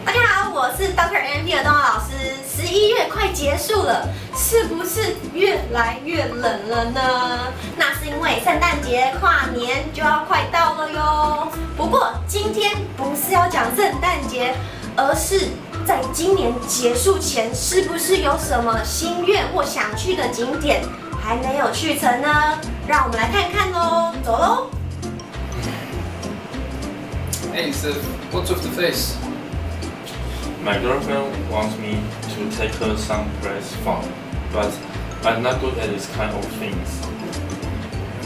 大家好，我是 Dr.MVP 的东老师。11月快结束了，是不是越来越冷了呢？那是因为圣诞节、跨年就要快到了哟。不过今天不是要讲圣诞节，而是在今年结束前，是不是有什么心愿或想去的景点还没有去成呢？让我们来看看喽，走喽！ Hey, Sif, what's with the face? My girlfriend wants me to take her someplace fun, but I'm not good at this kind of things.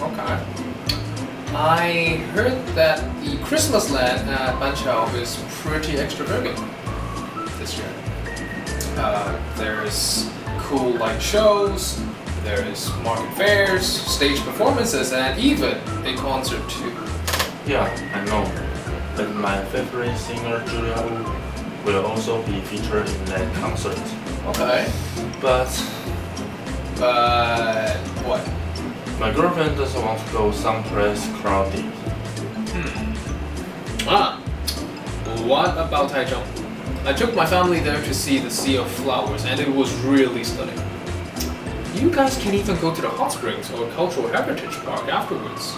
Okay. I heard that the Christmasland at Banqiao is pretty extravagant this year. There's cool light shows, there's market fairs, stage performances, and even a concert too. Yeah, I know. But my favorite singer Julia Wu will also be featured in that concert. Okay. But What? my girlfriend doesn't want to go someplace crowded. What about Taichung? I took my family there to see the Sea of Flowers and it was really stunning. You guys can even go to the hot springs or cultural heritage park afterwards.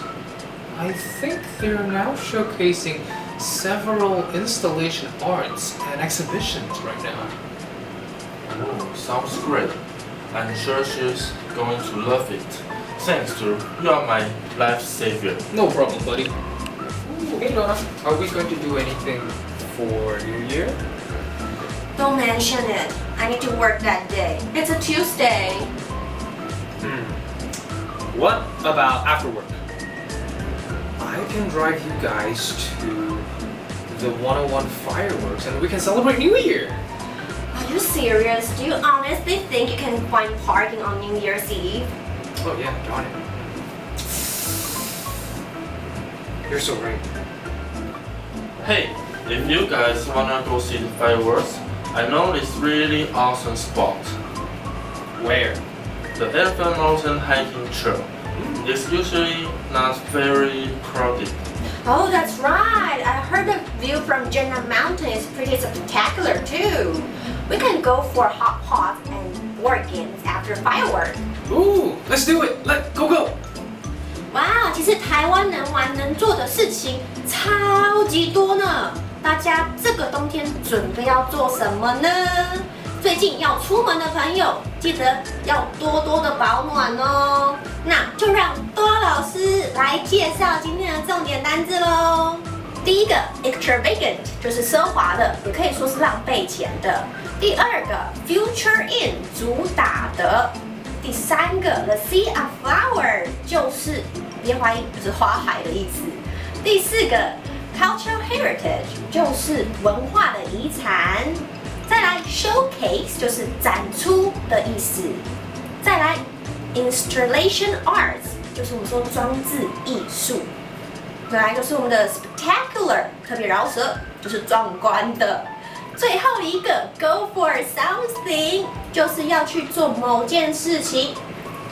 I think they're now showcasing several installation arts and exhibitions right now. Oh, sounds great. I'm sure she's going to love it. Thanks, Drew. You are my life savior. No problem, buddy. Ooh, hey Donna, are we going to do anything for New Year? Don't mention it. I need to work that day. It's a Tuesday. What about after work? I can drive you guys to the 101 fireworks and we can celebrate New Year. Are you serious? Do you honestly think you can find parking on New Year's Eve? Oh yeah, darn it. You're so right. Hey, if you guys wanna go see the fireworks, I know this really awesome spot. Where? The Elephant Mountain hiking trail. It's usually not very crowded. Oh, that's right. I heard the view from Jenna Mountain is pretty spectacular too. We can go for hot pot and board games after fireworks. Ooh, let's do it. Go. 哇，其实台湾能玩能做的事情超级多呢。大家这个冬天准备要做什么呢？最近要出门的朋友，记得要多多的保暖哦。那就让多老师来介绍今天的重点单字喽。第一个 extravagant 就是奢华的，也可以说是浪费钱的。第二个 future in 主打的。第三个 the sea of flower 就是别怀疑，就是花海的意思。第四个 cultural heritage 就是文化的遗产。再来 showcase 就是展出的意思。再来 installation arts 就是我们说装置艺术。再来就是我们的 spectacular 特别饶舌，就是壮观的。最后一个 go for something 就是要去做某件事情。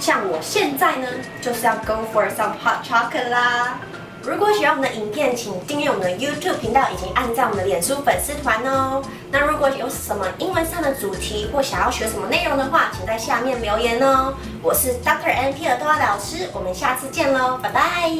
像我现在呢，就是要 go for some hot chocolate 啦。如果喜欢我们的影片，请订阅我们的 YouTube 频道以及按赞我们的脸书粉丝团哦。那如果有什么英文上的主题或想要学什么内容的话，请在下面留言哦。我是 Dr.MVP 的多老师，我们下次见喽，拜拜。